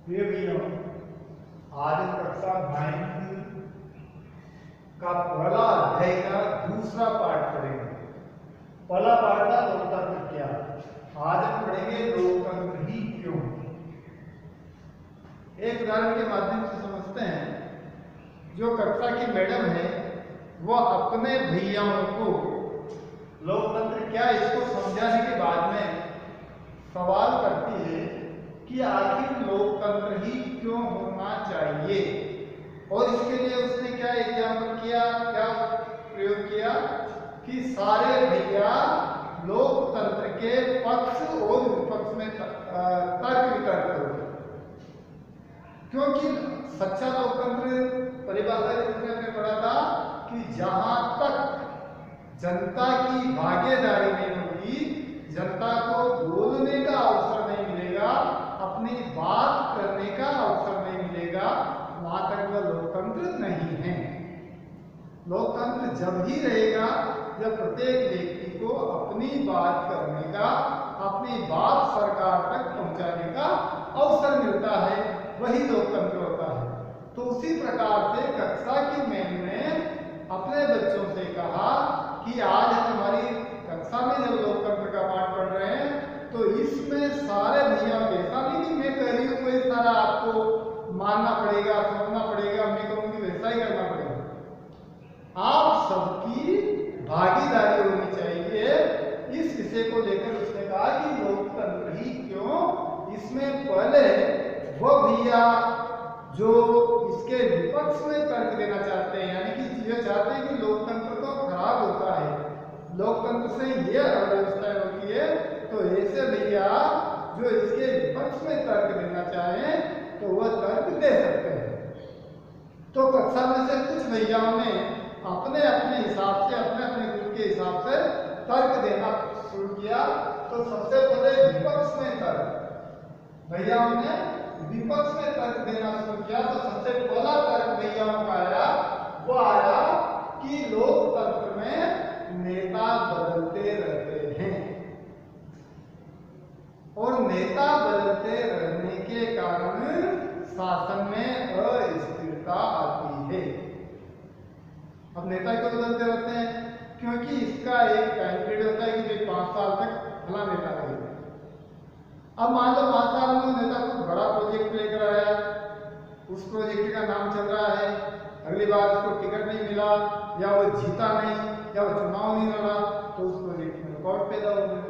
प्रिय भैया, आज हम कक्षा 9 का पहला अध्याय का दूसरा पाठ पढ़ेंगे। पहला पाठ था लोकतंत्र क्या। आज हम पढ़ेंगे लोकतंत्र ही क्यों। एक उदाहरण के माध्यम से समझते हैं। जो कक्षा की मैडम है वो अपने भैयाओं को लोकतंत्र क्या इसको समझाने के बाद में सवाल करती है कि आखिर लोकतंत्र ही क्यों होना चाहिए। और इसके लिए उसने क्या एग्जाम्पल किया, क्या प्रयोग किया कि सारे भैया लोकतंत्र के पक्ष और विपक्ष में तर्क वितर्क करो। क्योंकि सच्चा लोकतंत्र परिभाषा हमने पढ़ा था कि जहां तक जनता की भागीदारी नहीं होगी, जनता को बोलने का अवसर नहीं मिलेगा, अपनी बात करने का अवसर नहीं मिलेगा, वहां तक वह लोकतंत्र नहीं है। लोकतंत्र जब ही रहेगा जब प्रत्येक व्यक्ति को अपनी बात करने का, अपनी बात सरकार तक पहुंचाने का अवसर मिलता है, वही लोकतंत्र होता है। तो उसी प्रकार से कक्षा की मैम ने अपने बच्चों से कहा कि आज हमारी कक्षा में जब लोकतंत्र का पाठ पढ़ रहे हैं तो इसमें सारे भैया ऐसा नहीं कि मैं कह रही हूँ कोई सारा आपको मानना पड़ेगा, समझना पड़ेगा, मैं कहूँगी वैसा ही करना पड़ेगा। आप सबकी भागीदारी होनी चाहिए। इस विषय को लेकर उसने कहा कि लोकतंत्र ही क्यों। इसमें पहले वो भैया जो इसके विपक्ष में तर्क देना चाहते हैं, यानी कि ये चाहते हैं कि लोकतंत्र तो खराब होता है, लोकतंत्र से ये अव्यवस्थाएं होती है, तो ऐसे भैया जो इसके विपक्ष में तर्क देना चाहें तो वह तर्क दे सकते हैं। तो कक्षा में से कुछ भैयाओं ने अपने अपने हिसाब से, अपने अपने ग्रुप के हिसाब से तर्क देना शुरू किया। तो सबसे पहले विपक्ष में तर्क भैयाओं ने विपक्ष में तर्क देना शुरू किया। तो सबसे पहला तर्क भैयाओं का आया, वो आया कि लोकतंत्र में नेता बदलते रहते हैं और नेता बदलते रहने के कारण शासन में अस्थिरता आती है। अब नेता क्यों बदलते रहते हैं? क्योंकि इसका एक टाइम पीरियड होता है कि 5 साल तक फला नेता रहेगा। अब मान लो 5 साल में नेता कुछ बड़ा प्रोजेक्ट लेकर आया, उस प्रोजेक्ट का नाम चल रहा है, अगली बार उसको टिकट नहीं मिला या वो जीता नहीं या वो चुनाव नहीं लड़ा, तो उस प्रोजेक्ट में रुकावट पैदा हो गई।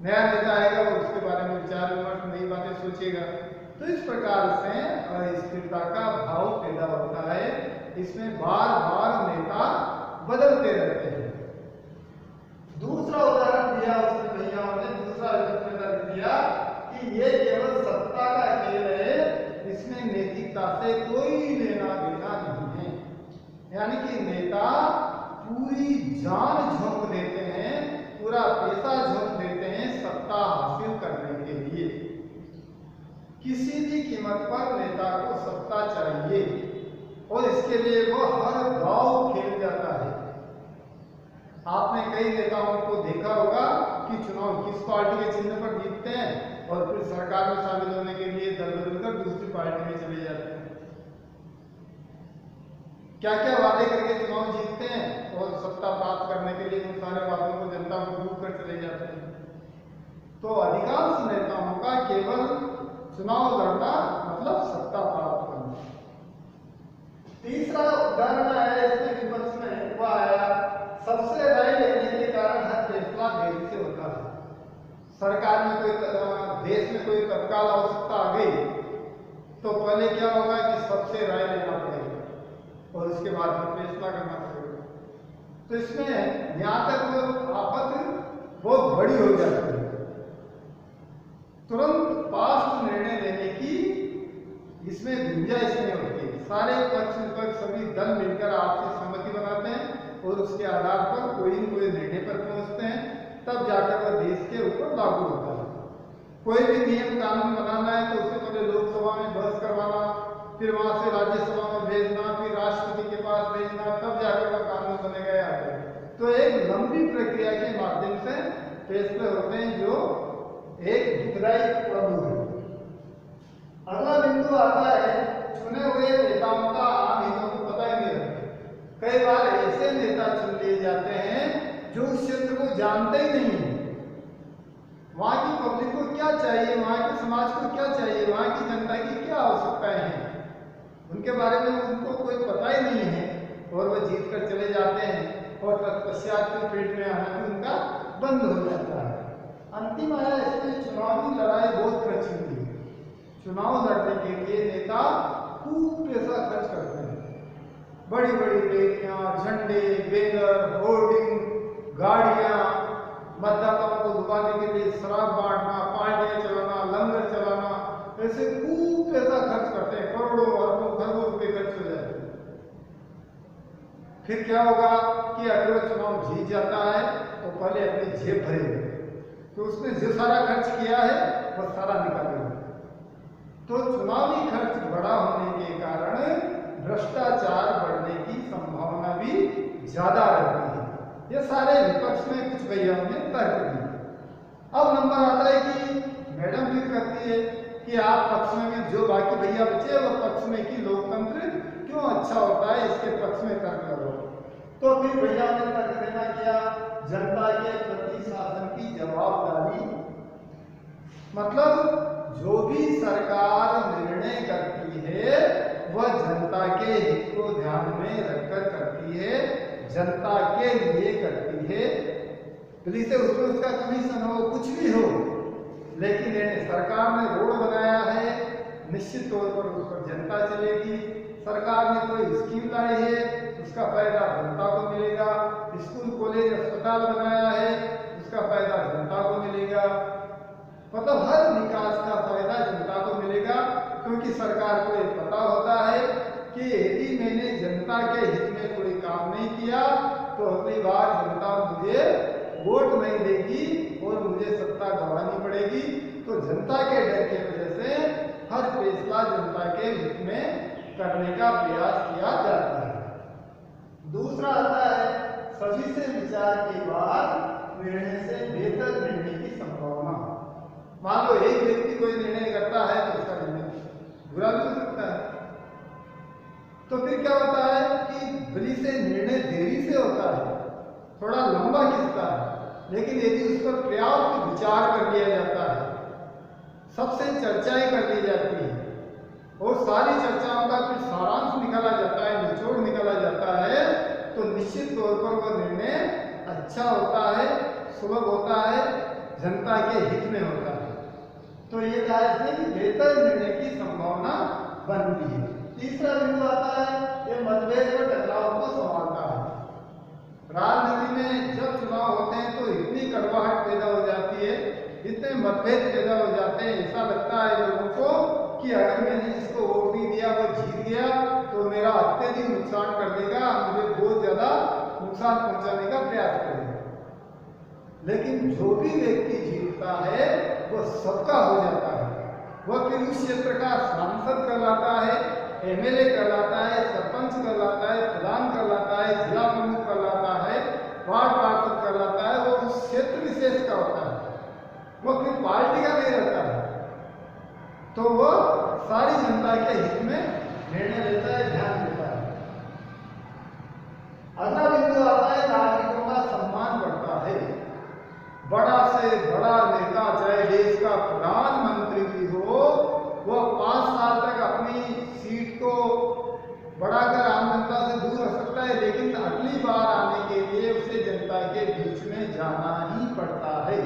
नया नेता आएगा, वो उसके बारे में विचार विमर्श, नई बातें सोचेगा। तो इस प्रकार से अस्थिरता का भाव पैदा होता है। इसमें बार बार नेता बदलते रहते हैं। दूसरा उदाहरण दिया उसने भैयाओं ने, दूसरा दिया कि ये केवल सत्ता का खेल है, इसमें नैतिकता से कोई लेना देना नहीं है। यानी कि नेता पूरी जान झोंक देते हैं, पूरा पैसा झोंक देते हैं सत्ता हासिल करने के लिए। किसी भी कीमत पर नेता को सत्ता चाहिए और इसके लिए वो हर दांव खेल जाता है। आपने कई नेताओं को देखा होगा कि चुनाव किस पार्टी के चिन्ह पर जीतते हैं और फिर सरकार में शामिल होने के लिए दल बदलकर दूसरी पार्टी में चले जाते हैं। क्या क्या वादे करके चुनाव जीतते हैं और सत्ता प्राप्त करने के लिए उन सारे वादों को जनता को भूल कर चले जाते हैं। तो अधिकांश नेताओं का केवल चुनाव लड़ना मतलब सत्ता प्राप्त करना। तीसरा उदाहरण आया इसमें विपक्ष में, वो आया सबसे राय लेने के कारण हर फैसला देरी से होता है। सरकार में कोई, देश में कोई तत्काल आवश्यकता आ गई तो पहले क्या होगा कि सबसे राय लेना पड़ेगा और उसके बाद में फैसला करना पड़ेगा। तो इसमें यहाँ तक वो आफत बहुत बड़ी हो जाती है। तुरंत फास्ट निर्णय लेने की इसमें गुंजाइश नहीं होती। सारे पक्ष विपक्ष सभी दल मिलकर आपसी सहमति बनाते हैं और उसके आधार पर कोई न कोई निर्णय पर पहुंचते हैं, तब जाकर वह देश के ऊपर लागू होता है। कोई भी नियम कानून बनाना है तो उससे पहले लोकसभा में बहस करवाना, फिर वहां से राज्यसभा में भेजना, फिर राष्ट्रपति के पास भेजना, तब जाकर वह कानून बनेगा या आगे। तो एक लंबी प्रक्रिया के माध्यम से फैसले होते हैं जो एक दुखदायी पहलू है। जानते ही नहीं है। वहाँ की पब्लिक को क्या चाहिए, वहाँ के समाज को क्या चाहिए, वहाँ की जनता की क्या आवश्यकताएं हैं, उनके बारे में उनको कोई पता ही नहीं है और वो जीत कर चले जाते हैं और तत्पश्चात के फील्ड में आना भी उनका बंद हो जाता है। अंतिम आया इसमें चुनावी लड़ाई बहुत खर्च होती है। चुनाव लड़ने के लिए नेता खूब पैसा खर्च करते हैं, बड़ी बड़ी रैलियां, झंडे, बैनर, होर्डिंग, गाड़ियां, मतदाताओं को लुभाने के लिए शराब बांटना, पार्टियां चलाना, लंगर चलाना, ऐसे खूब पैसा खर्च करते हैं, करोड़ों अरबों खरबों रुपए खर्च हो जाते हैं। फिर क्या होगा कि अगर वो चुनाव जीत जाता है तो पहले अपनी जेब भरेगा, तो उसने जो सारा खर्च किया है वो सारा निकालेगा। तो चुनावी खर्च बड़ा होने के कारण भ्रष्टाचार बढ़ने की संभावना भी ज्यादा रहती है। ये सारे विपक्ष में कुछ भैयाओं ने तर्क दिए। अब नंबर आता है कि मैडम फिर कहती है कि आप पक्ष में जो बाकी भैया बचे वो पक्ष में कि लोकतंत्र क्यों अच्छा होता है, इसके पक्ष में तर्क करो। तो फिर भैया ने तर्क देना किया, जनता के प्रति शासन की जवाबदारी, मतलब जो भी सरकार निर्णय करती है वह जनता के हित को ध्यान में रखकर करती है, जनता के लिए करती है। भले से उसमें उसका कमीशन हो, कुछ भी हो, लेकिन सरकार ने रोड बनाया है, निश्चित तौर पर उस पर जनता चलेगी। सरकार ने कोई स्कीम लाई है, उसका फायदा जनता को मिलेगा। स्कूल, कॉलेज, अस्पताल बनाया है, उसका फायदा जनता को मिलेगा। मतलब हर विकास का फायदा जनता को मिलेगा, क्योंकि सरकार को ये पता होता है कि यदि मैंने जनता के हित में कोई काम नहीं किया तो अगली बार जनता मुझे वोट नहीं देगी और मुझे सत्ता गंवानी पड़ेगी। तो जनता के डर की वजह से हर फैसला जनता के हित में करने का प्रयास किया जाता है। दूसरा आता है सभी से विचार के बाद निर्णय से बेहतर निर्णय की संभावना। मान लो एक व्यक्ति कोई निर्णय करता है तो उसका निर्णय बुरा भी हो सकता है, तो फिर क्या होता है कि भली से निर्णय देरी से होता है, थोड़ा लंबा खिंचता है, लेकिन यदि उस पर पर्याप्त विचार कर लिया जाता है, सबसे चर्चाएं कर ली जाती है और सारी चर्चाओं का फिर सारांश निकाला जाता है, निचोड़ निकाला जाता है, तो निश्चित तौर पर वह निर्णय अच्छा होता है, सुलभ होता है, जनता के हित में होता है। तो ये कहा कि बेहतर निर्णय की संभावना बनती है। तीसरा बिंदु आता है ये मतभेद और टकराव को संभालता है। राजनीति में जब चुनाव होते हैं तो इतनी कड़वाहट पैदा हो जाती है, इतने मतभेद पैदा हो जाते हैं, ऐसा लगता है लोगों को कि अगर मैंने जिसको वोट नहीं दिया वो जीत गया तो मेरा अत्यधिक नुकसान कर देगा, मुझे बहुत ज्यादा नुकसान पहुंचाने का प्रयास करेगा। लेकिन जो भी व्यक्ति जीतता है वो सबका हो जाता है, वह फिर उस क्षेत्र का सांसद कहलाता है, एमएलए कहलाता है, सरपंच कहलाता है, प्रधान कहलाता है, जिला प्रमुख कहलाता है, वार्ड पार्षद कहलाता है, वो उस क्षेत्र विशेष का होता है, वो फिर पार्टी का नहीं रहता है। तो वो सारी जनता के हित में निर्णय लेता है, ध्यान देता है। अगला बिंदु आता है नागरिकों का सम्मान बढ़ता है। बड़ा से बड़ा नेता चाहे देश का प्रधानमंत्री भी हो, वह 5 साल तक अपनी सीट को बढ़ाकर आम जनता से दूर रख सकता है, लेकिन अगली बार आने के लिए उसे जनता के बीच में जाना ही पड़ता है,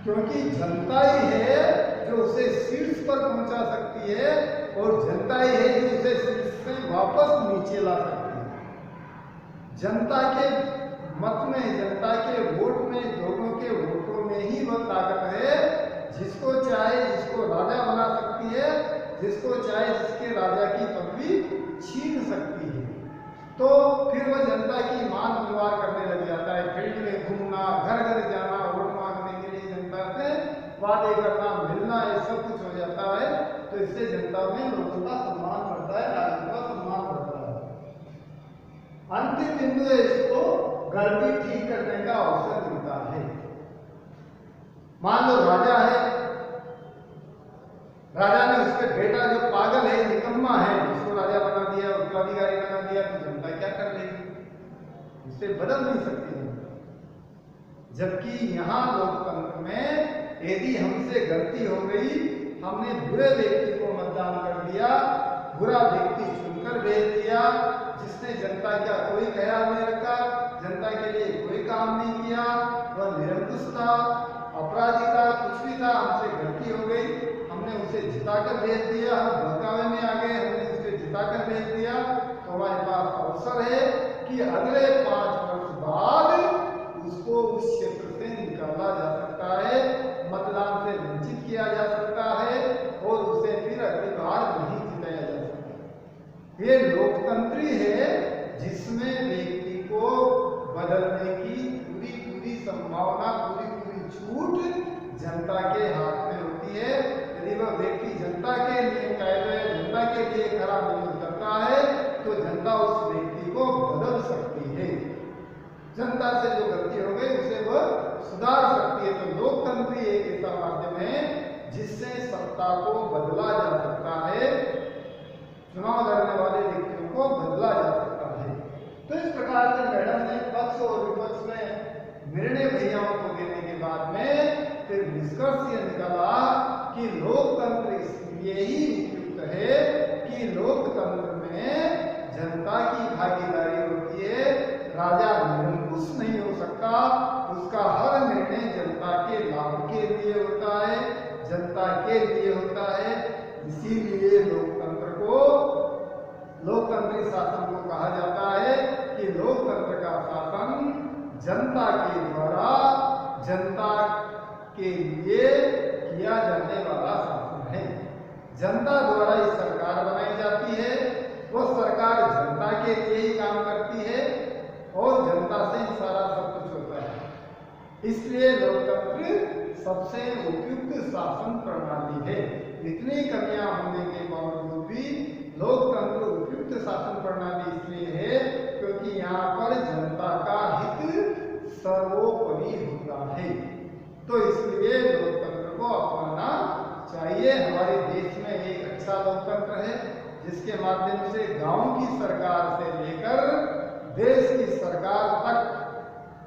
क्योंकि जनता ही है जो उसे शीर्ष पर पहुंचा सकती है और जनता ही है जो उसे शीर्ष से वापस नीचे ला सकती है। जनता के मत में, जनता के वोट में, लोगों के वोटों में ही वह ताकत है जिसको चाहे जिसको राजा बना सकती है, जिसको चाहे जिसके राजा की पदवी छीन सकती है। तो फिर वह जनता की मान उन्वार करने लग जाता है, फील्ड में घूमना, घर घर जाना, वोट मांगने के लिए जनता से वादे करना, मिलना, ये सब कुछ हो जाता है। तो इससे जनता में लोगों का सम्मान बढ़ता है, राजनीति का सम्मान बढ़ता है। अंतिम बिंदु है इसको घर भी ठीक करने का अवसर मिलता है। मान लो राजा है, राजा ने उसके बेटा जो पागल है, निकम्मा है, उसको राजा बना दिया, उत्तराधिकारी बना दिया, तो जनता क्या कर लेगी? इससे बदल नहीं सकती है। जबकि यहाँ लोकतंत्र में यदि हमसे गलती हो गई, हमने बुरे व्यक्ति को मतदान कर दिया, बुरा व्यक्ति चुनकर भेज दिया, जिसने जनता का कोई ख्याल नहीं रखा, जनता के लिए कोई काम नहीं किया, वह निरंकुश था, अपराधी था, कुछ भी था, हमसे गलती हो गई, हमने उसे जिताकर भेज दिया, हम बहकावे में आ गए, हमने उसे जिताकर भेज दिया, तो हमारे पास अवसर है कि अगले 5 वर्ष बाद उसको उस क्षेत्र से निकाला जा सकता है, मतदान से वंचित किया जा सकता है और उसे फिर अगली बार नहीं जिताया जा सकता। ये लोकतंत्री है जिसमें व्यक्ति को बदलने की पूरी संभावना, पूरी छूट जनता के हाथ में होती है। यदि वह व्यक्ति जनता के लिए कायदे, जनता के लिए खरा नहीं उतरता है तो जनता उस व्यक्ति को बदल सकती है। जनता से जो गलती हो गई उसे वह सुधार सकती है। तो लोकतंत्र एक ऐसा माध्यम है जिससे सत्ता को बदला जा सकता है, चुनाव लड़ने वाले व्यक्तियों को बदला जा सकता है। तो इस प्रकार से मैडम ने पक्ष और विपक्ष में निर्णय भैयाओं को देने के बाद में फिर निष्कर्ष यह निकाला कि लोकतंत्र इसलिए ही उपयुक्त है कि लोकतंत्र में जनता की भागीदारी होती है, राजा निरंकुश नहीं हो सकता, उसका हर निर्णय जनता के लाभ के लिए होता है, जनता के लिए होता है। इसीलिए लोकतंत्री शासन को कहा जाता है कि लोकतंत्र का शासन जनता के द्वारा जनता के लिए किया जाने वाला शासन है। जनता द्वारा ही सरकार बनाई जाती है, वह सरकार जनता के लिए ही काम करती है और जनता से ही सारा सब कुछ होता है। इसलिए लोकतंत्र सबसे उपयुक्त शासन प्रणाली है। इतनी कमियां होने के बावजूद भी लोकतंत्र उपयुक्त शासन प्रणाली इसलिए है क्योंकि यहाँ पर जनता का हित सर्वोपरि होता है। तो इसलिए लोकतंत्र को अपनाना चाहिए। हमारे देश में एक अच्छा लोकतंत्र है जिसके माध्यम से गांव की सरकार से लेकर देश की सरकार तक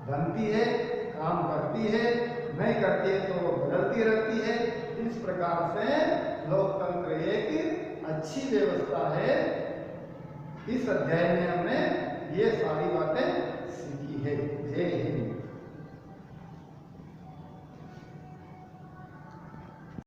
बनती है, काम करती है, नहीं करती है तो बदलती रहती है। इस प्रकार से लोकतंत्र एक अच्छी व्यवस्था है। इस अध्याय में हमने ये सारी बातें सीखी है। जय हिंद।